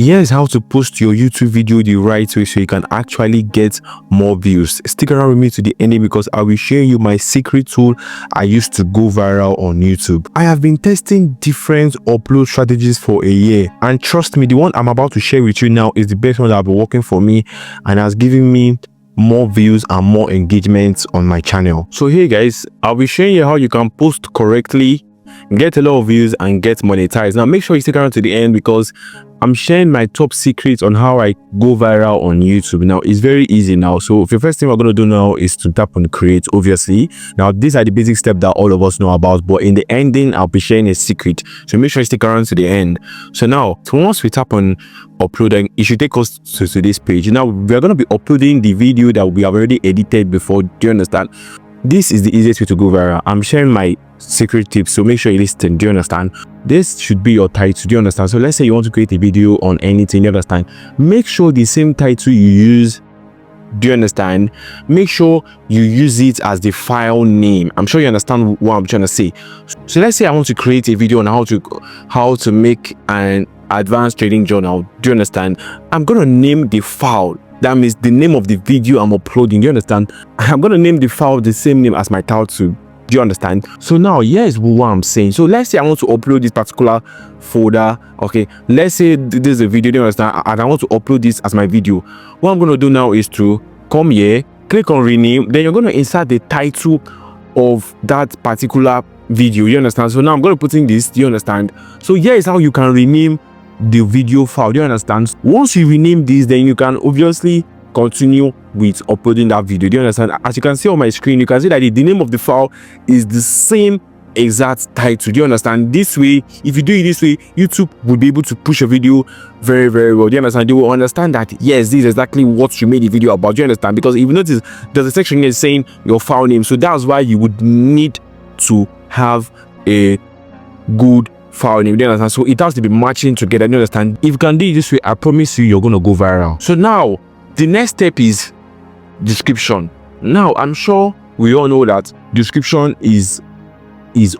Here's how to post your YouTube video the right way so you can actually get more views. Stick around with me to the ending because I will share you my secret tool I used to go viral on YouTube. I have been testing different upload strategies for a year, and trust me, the one I'm about to share with you now is the best one that has been working for me and has given me more views and more engagement on my channel. So here guys, I'll be showing you how you can post correctly, get a lot of views and get monetized. Now make sure you stick around to the end because I'm sharing my top secrets on how I go viral on YouTube. Now it's very easy now. So the first thing we're going to do now is to tap on create, obviously. Now these are the basic steps that all of us know about, but in the ending I'll be sharing a secret, so make sure you stick around to the end. So now once we tap on uploading, it should take us to this page. Now we're going to be uploading the video that we have already edited before. Do you understand? This is the easiest way to go viral. I'm sharing my secret tips, so make sure you listen. Do you understand? This should be your title. Do you understand? So let's say you want to create a video on anything. You understand? Make sure the same title you use, do you understand, make sure you use it as the file name. I'm sure you understand what I'm trying to say. So let's say I want to create a video on how to make an advanced trading journal. Do you understand? I'm gonna name the file. That means the name of the video I'm uploading. Do you understand? I'm gonna name the file the same name as my title. Do you understand? So now here's what I'm saying. So let's say I want to upload this particular folder. Okay, let's say this is a video, do you understand, and I want to upload this as my video. What I'm going to do now is to come here, click on rename, then you're going to insert the title of that particular video. You understand? So now I'm going to put in this. Do you understand? So here is how you can rename the video file. Do you understand? Once you rename this, then you can obviously continue with uploading that video. Do you understand? As you can see on my screen, you can see that the name of the file is the same exact title. Do you understand? This way, if you do it this way, YouTube will be able to push a video very well. Do you understand? They will understand that yes, this is exactly what you made the video about. Do you understand? Because if you notice, there's a section here saying your file name, so that's why you would need to have a good file name. Do you understand? So it has to be matching together. Do you understand? If you can do it this way, I promise you, you're gonna go viral. So now the next step is description. Now I'm sure we all know that description is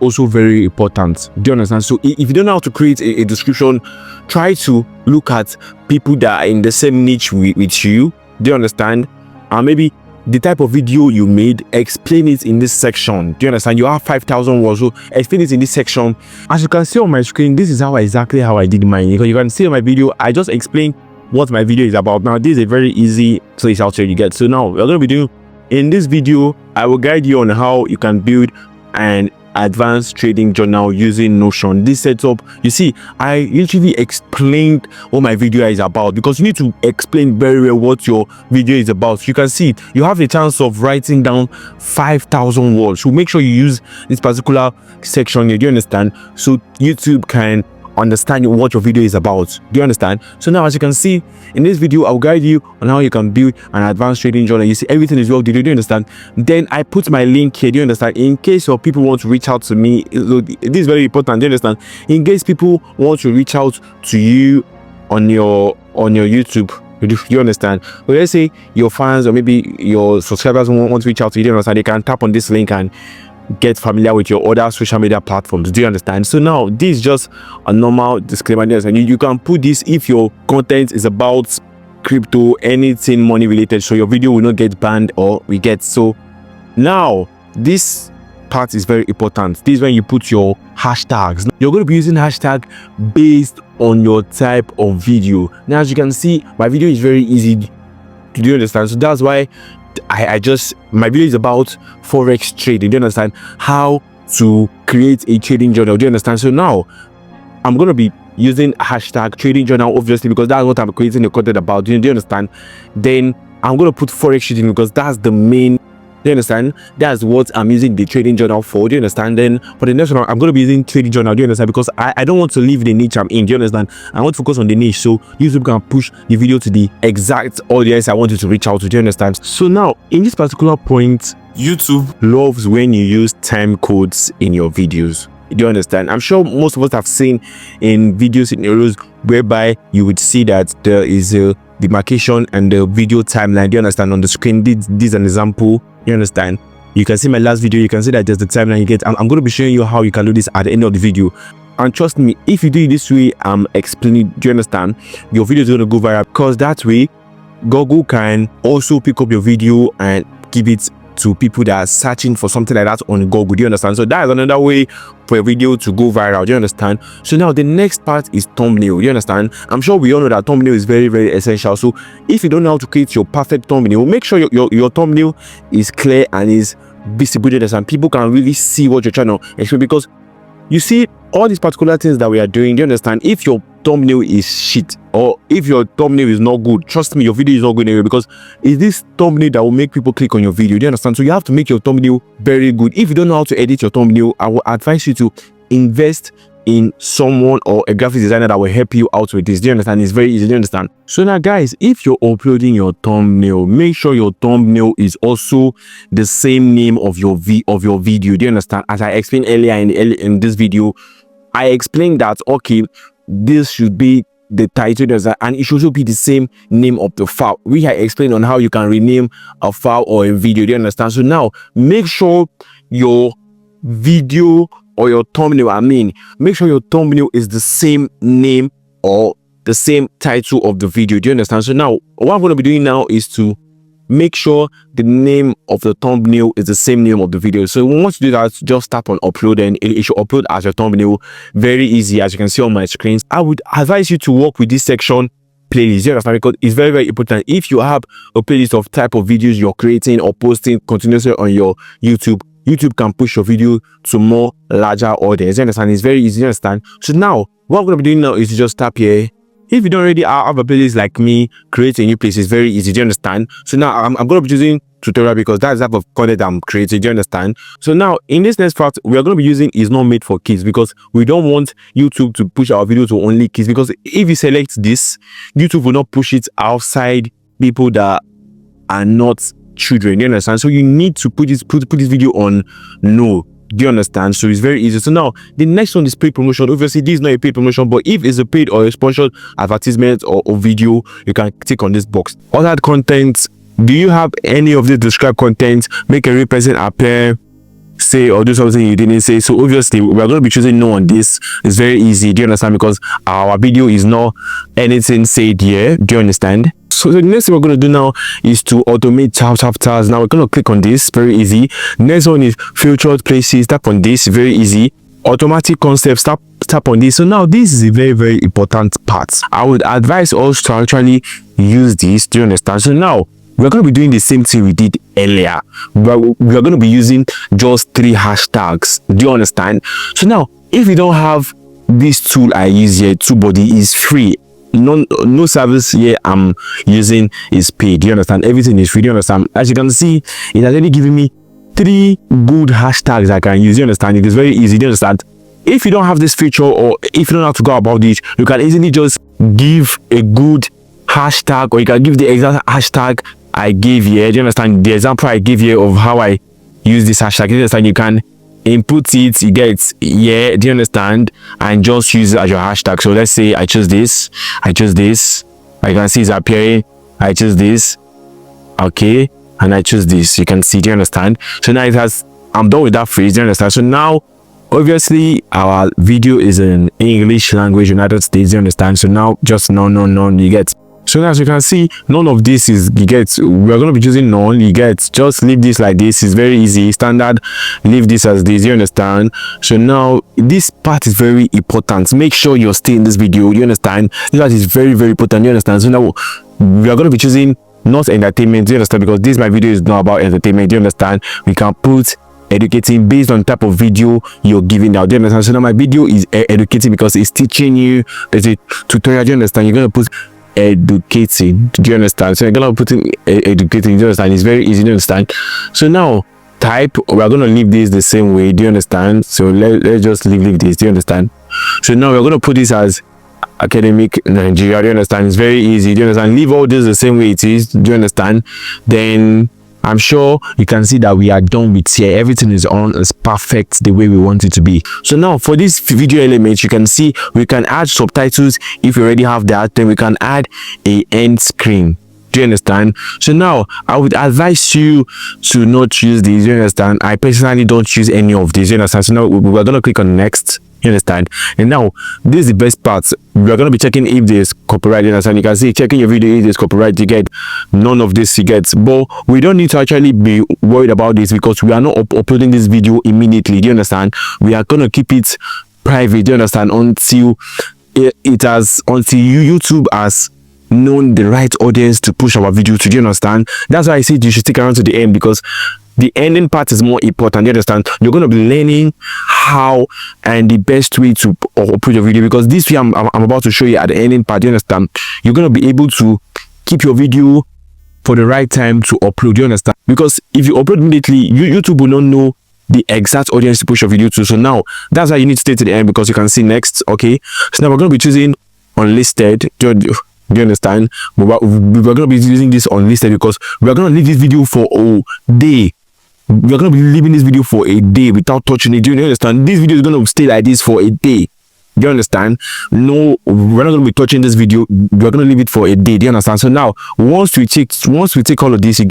also very important. Do you understand? So if you don't know how to create a description, try to look at people that are in the same niche with you. Do you understand? And maybe the type of video you made, explain it in this section. Do you understand? You have 5,000 words, so explain it in this section. As you can see on my screen, this is exactly how I did mine. You can see on my video, I just explained what my video is about. Now this is a very easy place out here you get. So now we're going to be doing, in this video I will guide you on how you can build an advanced trading journal using Notion. This setup, you see, I literally explained what my video is about because you need to explain very well what your video is about. You can see you have a chance of writing down 5,000 words, so make sure you use this particular section here. Do you understand? So YouTube can understand what your video is about. Do you understand? So now, as you can see in this video, I'll guide you on how you can build an advanced trading journal. You see everything is well done. Do you understand? Then I put my link here. Do you understand? In case your people want to reach out to me, this is very important. Do you understand? In case people want to reach out to you on your YouTube, do you understand? So let's say your fans or maybe your subscribers want to reach out to you. Do you understand? They can tap on this link and get familiar with your other social media platforms. Do you understand? So now this is just a normal disclaimer, and you can put this if your content is about crypto, anything money related, so your video will not get banned or we get. So now this part is very important. This is when you put your hashtags. You're going to be using hashtag based on your type of video. Now as you can see, my video is very easy. Do you understand? So that's why my video is about forex trading. Do you understand? How to create a trading journal. Do you understand? So now I'm going to be using hashtag trading journal, obviously, because that's what I'm creating the content about. Do you understand? Then I'm going to put forex trading because that's the main. Do you understand? That's what I'm using the trading journal for. Do you understand? Then for the next one, I'm going to be using trading journal. Do you understand? Because I don't want to leave the niche I'm in. Do you understand? I want to focus on the niche, so YouTube can push the video to the exact audience I want you to reach out to. Do you understand? So now in this particular point, YouTube loves when you use time codes in your videos. Do you understand? I'm sure most of us have seen in video scenarios whereby you would see that there is a demarcation and the video timeline. Do you understand? On the screen, this is an example. You understand? You can see my last video. You can see that there's the timeline you get. I'm going to be showing you how you can do this at the end of the video. And trust me, if you do it this way I'm explaining, do you understand, your video is going to go viral, because that way Google can also pick up your video and give it to people that are searching for something like that on Google. Do you understand? So that is another way for a video to go viral. Do you understand? So now the next part is thumbnail. Do you understand? I'm sure we all know that thumbnail is very, very essential. So if you don't know how to create your perfect thumbnail, make sure your thumbnail is clear and is visible. Do you understand? People can really see what your channel is, because you see all these particular things that we are doing. Do you understand? If your thumbnail is shit, or if your thumbnail is not good, trust me, your video is not going anywhere, because it's this thumbnail that will make people click on your video. Do you understand? So you have to make your thumbnail very good. If you don't know how to edit your thumbnail, I will advise you to invest in someone or a graphic designer that will help you out with this. Do you understand? It's very easy. Do you understand? So now guys, if you're uploading your thumbnail, make sure your thumbnail is also the same name of your video. Do you understand? As I explained earlier in this video, I explained that okay, this should be the title, and it should also be the same name of the file. We have explained on how you can rename a file or a video. Do you understand? So now make sure your video or your thumbnail, make sure your thumbnail is the same name or the same title of the video. Do you understand? So now what I'm going to be doing now is to make sure the name of the thumbnail is the same name of the video. So once you do that, just tap on upload, and it should upload as your thumbnail. Very easy, as you can see on my screens. I would advise you to work with this section playlist. You understand? Because it's very, very important. If you have a playlist of type of videos you're creating or posting continuously on your YouTube can push your video to more larger audience. You understand? It's very easy. You understand? So now what I'm going to be doing now is to just tap here. If you don't already have a playlist like me, create a new playlist. It's very easy. Do you understand? So now I'm going to be using tutorial, because that's the type of content I'm creating. Do you understand? So now in this next part, we are going to be using is not made for kids, because we don't want YouTube to push our video to only kids, because if you select this, YouTube will not push it outside people that are not children. Do you understand? So you need to put this video on no. Do you understand? So it's very easy. So now the next one is paid promotion. Obviously this is not a paid promotion, but if it's a paid or a sponsored advertisement or video, you can click on this box. Other content, do you have any of the described content? Make a real person appear, say or do something you didn't say. So obviously we're going to be choosing no on this. It's very easy. Do you understand? Because our video is not anything said here. Do you understand? So the next thing we're going to do now is to automate chapters. Now we're going to click on this. Very easy. Next one is filtered places. Tap on this. Very easy. Automatic concepts. Tap on this. So now this is a very, very important part. I would advise us to actually use this. Do you understand? So now we're going to be doing the same thing we did earlier, but we're going to be using just 3 hashtags. Do you understand? So now if you don't have this tool I use here, TubeBuddy is free. No service here I'm using is paid. Do you understand? Everything is free. Do you understand? As you can see, it has already given me 3 good hashtags I can use. Do you understand? It is very easy. Do you understand? If you don't have this feature, or if you don't have to go about it, you can easily just give a good hashtag, or you can give the exact hashtag I gave here. Do you understand? The example I gave here of how I use this hashtag. Do you understand? You can input it, you get do you understand, and just use it as your hashtag. So let's say I chose this, I can see it's appearing. I choose this, okay, and I choose this. You can see. Do you understand? So now it has, I'm done with that phrase. Do you understand? So now obviously our video is in English language, United States. Do you understand? So now just none, you get. So as you can see, none of this is, you get, we're going to be choosing none, you get. Just leave this like this. It's very easy. Standard, leave this as this. You understand? So now this part is very important. Make sure you're staying in this video. You understand? This part is very, very important. You understand? So now we are going to be choosing not entertainment. Do you understand? Because this my video is not about entertainment. Do you understand? We can put educating based on type of video you're giving out. Do you understand? So now my video is educating because it's teaching you. There's a tutorial. Do you understand? You're going to put educating. Do you understand? So you're gonna put in educating. Do you understand? It's very easy. Do you understand? So now type, we're gonna leave this the same way. Do you understand? So let's just leave this. Do you understand? So now we're gonna put this as academic Nigeria. Do you understand? It's very easy. Do you understand? Leave all this the same way it is. Do you understand? Then I'm sure you can see that we are done with here. Everything is on as perfect the way we want it to be. So now for this video element, you can see we can add subtitles. If you already have that, then we can add a end screen. Do you understand? So now I would advise you to not use these. You understand? I personally don't use any of these. You understand? So now we're gonna click on next. You understand? And now this is the best part. We are going to be checking if there's copyright. You understand? You can see checking your video if there's copyright. You get none of this. You get, but we don't need to actually be worried about this because we are not uploading this video immediately. Do you understand? We are going to keep it private. Do you understand? Until YouTube has known the right audience to push our video to. Do you understand? That's why I said you should stick around to the end, because the ending part is more important. You understand? You're going to be learning how and the best way to upload your video, because this way I'm about to show you at the ending part. You understand? You're going to be able to keep your video for the right time to upload. You understand? Because if you upload immediately, YouTube will not know the exact audience to push your video to. So now that's why you need to stay to the end, because you can see next. Okay, so now we're going to be choosing unlisted. Do you understand? We're going to be using this unlisted because we're going to leave this video for a day. We're going to be leaving this video for a day without touching it. Do you understand? This video is going to stay like this for a day. Do you understand? No, we're not going to be touching this video. We're going to leave it for a day. Do you understand? So now, once we take all of this, we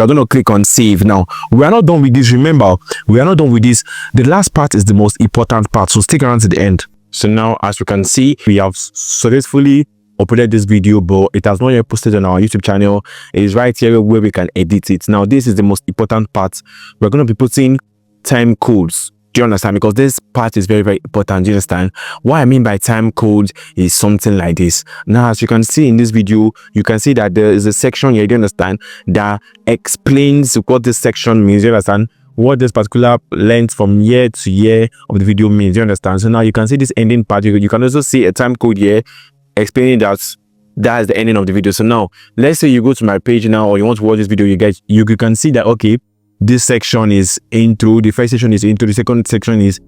are going to click on save. Now, we are not done with this. Remember, we are not done with this. The last part is the most important part. So stick around to the end. So now, as you can see, we have successfully uploaded this video, but it has not yet posted on our YouTube channel. It is right here where we can edit it. Now, this is the most important part. We're going to be putting time codes. Do you understand? Because this part is very, very important. Do you understand? What I mean by time code is something like this. Now, as you can see in this video, you can see that there is a section here, do you understand, that explains what this section means. Do you understand? What this particular length from year to year of the video means. Do you understand? So now you can see this ending part. You can also see a time code here explaining that that's the ending of the video. So now let's say you go to my page now, or you want to watch this video, you can see that, okay, this section is intro, the first section is intro, the second section is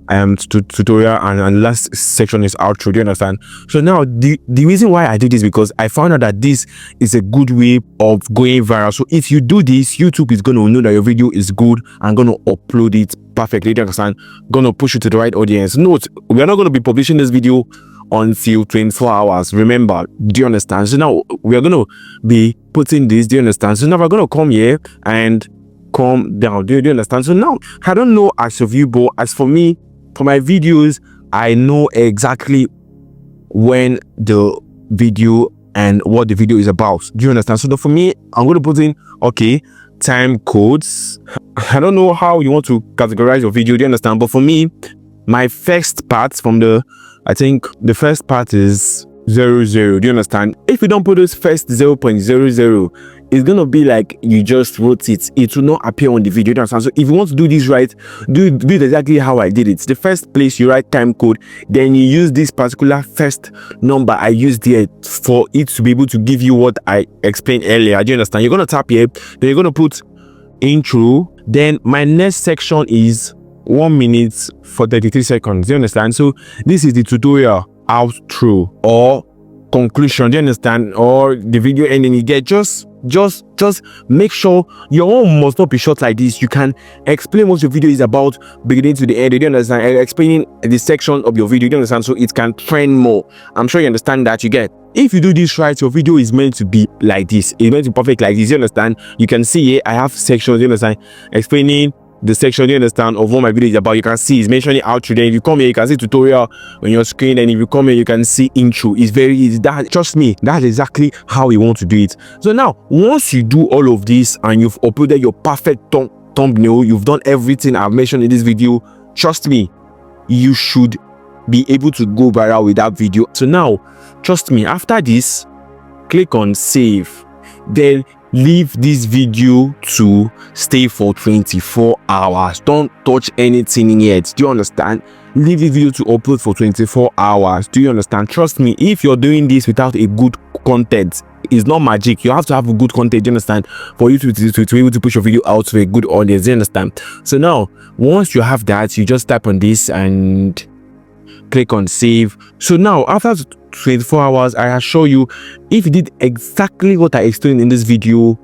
tutorial, and last section is outro. Do you understand? So now the reason why I do this, because I found out that this is a good way of going viral. So if you do this, YouTube is going to know that your video is good and going to upload it perfectly. Do you understand? Going to push it to the right audience. Note, we are not going to be publishing this video until 24 hours. Remember, do you understand? So now we are going to be putting this. Do you understand? So now we're going to come here and come down. Do you understand? So now I don't know as of you, but as for me, for my videos, I know exactly when the video and what the video is about. Do you understand? So for me, I'm going to put in, okay, time codes. I don't know how you want to categorize your video. Do you understand? But for me, my first part I think the first part is 00. Do you understand? If you don't put this first 0.00, it's gonna be like you just wrote it. It will not appear on the video. Do you understand? So if you want to do this right, do it exactly how I did it. The first place you write time code, then you use this particular first number I used here for it to be able to give you what I explained earlier. Do you understand? You're gonna tap here, then you're gonna put intro. Then my next section is 1 minute for 33 seconds. Do you understand? So this is the tutorial outro or conclusion. Do you understand? Or the video ending. You get just make sure your own must not be short like this. You can explain what your video is about beginning to the end. Do you understand? Explaining the section of your video. Do you understand? So it can trend more. I'm sure you understand that. You get, if you do this right, your video is meant to be like this. It's meant to be perfect like this. You understand? You can see here I have sections. You understand? Explaining the section, you understand, of what my video is about. You can see it's mentioning outro. Then if you come here, you can see tutorial on your screen, and if you come here, you can see intro. It's very easy. That, trust me, that's exactly how you want to do it. So now, once you do all of this and you've uploaded your perfect thumbnail, you've done everything I've mentioned in this video, trust me, you should be able to go viral with that video. So now, trust me, after this, click on save. Then leave this video to stay for 24 hours. Don't touch anything yet. Do you understand? Leave this video to upload for 24 hours. Do you understand? Trust me, if you're doing this without a good content, it's not magic. You have to have a good content, do you understand, for you to be able to push your video out to a good audience. Do you understand? So now, once you have that, you just tap on this and click on save. So now, after 24 hours, I assure you, if you did exactly what I explained in this video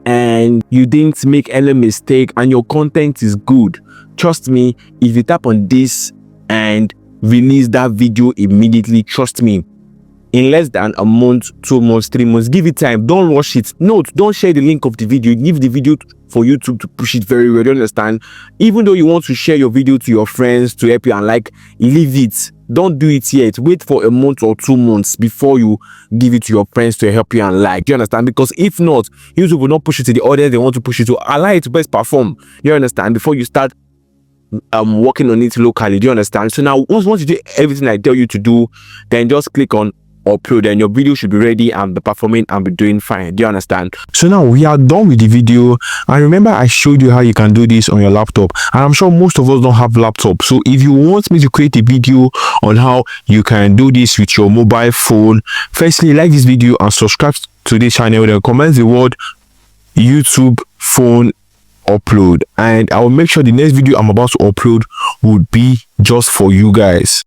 and you didn't make any mistake and your content is good, trust me, if you tap on this and release that video immediately, trust me, in less than a month, 2 months, 3 months. Give it time. Don't rush it. Note, don't share the link of the video. Leave the video for YouTube to push it very well. You understand? Even though you want to share your video to your friends to help you and like, leave it. Don't do it yet. Wait for a month or 2 months before you give it to your friends to help you and like. Do you understand? Because if not, YouTube will not push it to the audience they want to push it to. Allow it to best perform. You understand? Before you start working on it locally. Do you understand? So now once you do everything I tell you to do, then just click on upload and your video should be ready and be performing and be doing fine. Do you understand? So now we are done with the video, and remember I showed you how you can do this on your laptop, and I'm sure most of us don't have laptops. So if you want me to create a video on how you can do this with your mobile phone, firstly like this video and subscribe to this channel, then comment the word YouTube phone upload, and I will make sure the next video I'm about to upload would be just for you guys.